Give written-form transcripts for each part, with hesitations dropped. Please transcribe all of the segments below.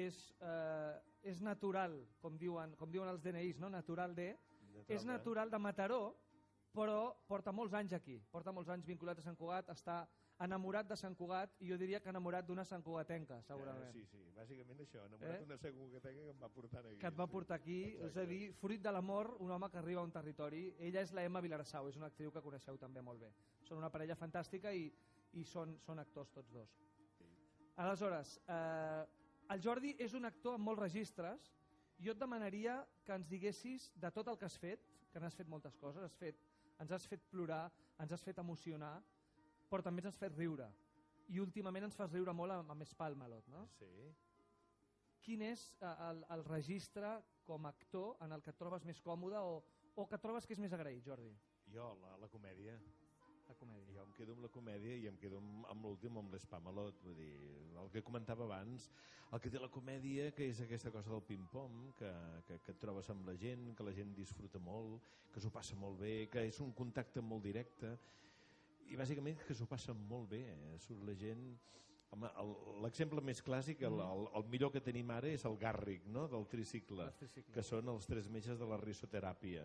és natural, com diuen els DNIs, no? Natural de... És natural de Mataró, però porta molts anys aquí. Porta molts anys vinculat a Sant Cugat, està enamorat de Sant Cugat i jo diria que enamorat d'una santcugatenca, segurament. Sí, bàsicament això, enamorat d'una santcugatenca que em va portar aquí. Que et va portar aquí, és a dir, fruit de l'amor, un home que arriba a un territori. Ella és la Emma Vilarassau, és una actriu que coneixeu també molt bé. Són una parella fantàstica i són actors tots dos. Aleshores, el Jordi és un actor amb molts registres. Jo et demanaria que ens diguessis de tot el que has fet, que n'has fet moltes coses, ens has fet plorar, ens has fet emocionar, però també ens has fet riure. I últimament ens fas riure molt amb Espalmalot, no? Sí. Quin és el registre com a actor en el que et trobes més còmode o que et trobes que és més agraït, Jordi? Jo, la comèdia. La comèdia. Jo em quedo amb la comèdia i em quedo amb l'últim, amb l'Espamalot. Vull dir, el que comentava abans, el que té la comèdia, que és aquesta cosa del ping-pong, que et trobes amb la gent, que la gent disfruta molt, que s'ho passa molt bé, que és un contacte molt directe i bàsicament que s'ho passa molt bé. Surt la gent... L'exemple més clàssic, el millor que tenim ara és el Gàrric, no? Del tricicle, que són els 3 metges de la risoteràpia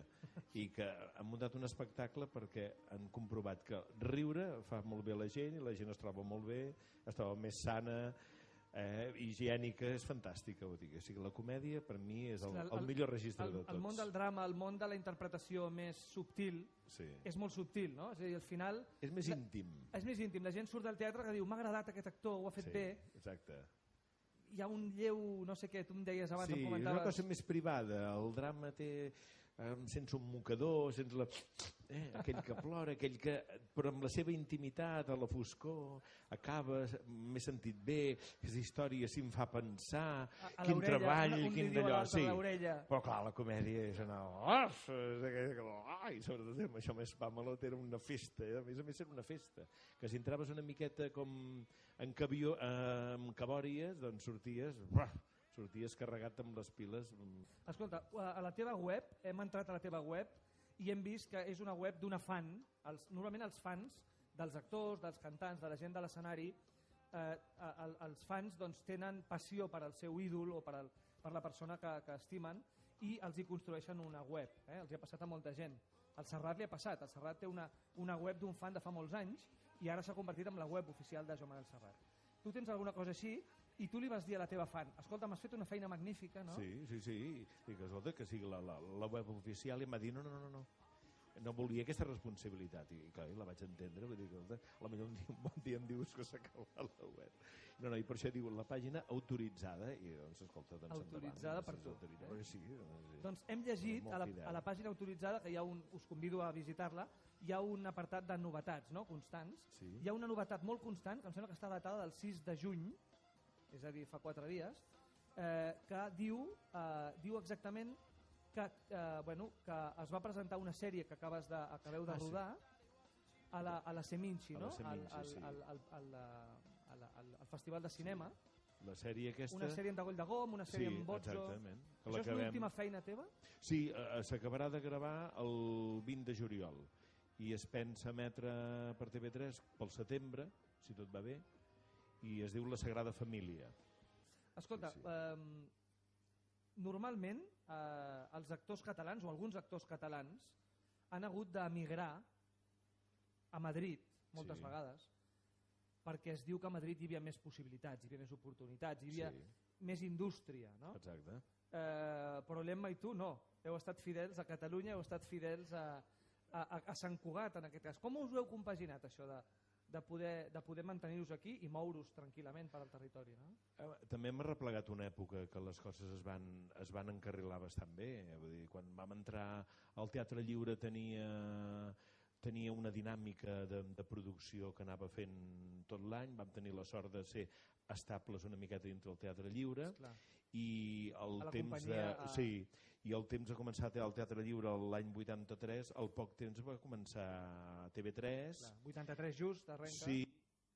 i que han muntat un espectacle perquè han comprovat que riure fa molt bé a la gent i la gent es troba molt bé, es troba més sana, higiènica, és fantàstica. O sigui, la comèdia per mi és el millor registre de tots. El món del drama, el món de la interpretació més subtil, és molt subtil, no? És a dir, al final... És més íntim. És més íntim. La gent surt del teatre que diu m'ha agradat aquest actor, ho ha fet bé. Exacte. Hi ha un lleu, no sé què, tu em deies abans, em comentaves... Sí, és una cosa més privada. El drama té... sense un mocador, sense aquell que plora, aquell que, però amb la seva intimitat, a la foscor, acaba, m'he sentit bé, aquesta història sí em fa pensar, quin treball, quin d'allò, sí. Però clar, la comèdia és anar... I sobretot amb això més Spamalot era una festa, a més era una festa, que si entraves una miqueta com en cabòries, doncs sorties carregat amb les piles. Escolta, a la teva web, hem entrat a la teva web i hem vist que és una web d'una fan. Normalment els fans dels actors, dels cantants, de la gent de l'escenari, els fans tenen passió per al seu ídol o per la persona que estimen i els hi construeixen una web. Els hi ha passat a molta gent. Al Serrat li ha passat. El Serrat té una web d'un fan de fa molts anys i ara s'ha convertit en la web oficial de Joan Manel Serrat. Tu tens alguna cosa així i tu li vas dir a la teva fan, escolta, m'has fet una feina magnífica, no? Sí. Dic, escolta, que sigui la web oficial, i em va dir, no volia aquesta responsabilitat, i clar, la vaig entendre, vull dir, potser un bon dia em dius que s'ha acabat la web. I per això diu la pàgina autoritzada, i doncs, escolta, autoritzada per tu. Sí. Doncs hem llegit a la pàgina autoritzada, que us convido a visitar-la, hi ha un apartat de novetats, no?, constants. Hi ha una novetat molt constant, que em sembla que està datada del 6 de juny, és a dir, fa 4 dies, que diu exactament que es va presentar una sèrie que acabeu de rodar a la Seminci, no? Al Festival de Cinema. La sèrie aquesta... Una sèrie en Dagoll de Gom, una sèrie en Bozzo... Exactament. Això és l'última feina teva? Sí, s'acabarà de gravar el 20 de juliol i es pensa emetre per TV3 pel setembre, si tot va bé, i es diu La Sagrada Família. Escolta, normalment els actors catalans o alguns actors catalans han hagut d'emigrar a Madrid moltes vegades perquè es diu que a Madrid hi havia més possibilitats, hi havia més oportunitats, hi havia més indústria, no? Exacte. Però l'Emma i tu no, heu estat fidels a Catalunya, heu estat fidels a Sant Cugat en aquest cas. Com us ho heu compaginat això de poder mantenir-vos aquí i moure-us tranquil·lament per al territori, no? També hem arreplegat una època que les coses es van encarrilar bastant bé. Vull dir, quan vam entrar al Teatre Lliure tenia una dinàmica de producció que anava fent tot l'any. Vam tenir la sort de ser estables una miqueta dintre del Teatre Lliure. I el temps de començar al Teatre Lliure l'any 83, al poc temps va començar a TV3. 83 just, arrenca. Sí,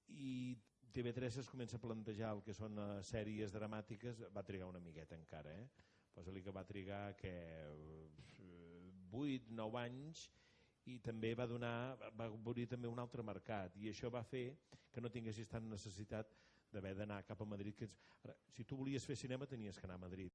i TV3 es comença a plantejar el que són sèries dramàtiques, va trigar una miqueta encara, Posa-li que va trigar 8-9 anys, i també va obrir també un altre mercat, i això va fer que no tinguessis tant necessitat d'haver d'anar cap a Madrid. Ara, si tu volies fer cinema tenies que anar a Madrid.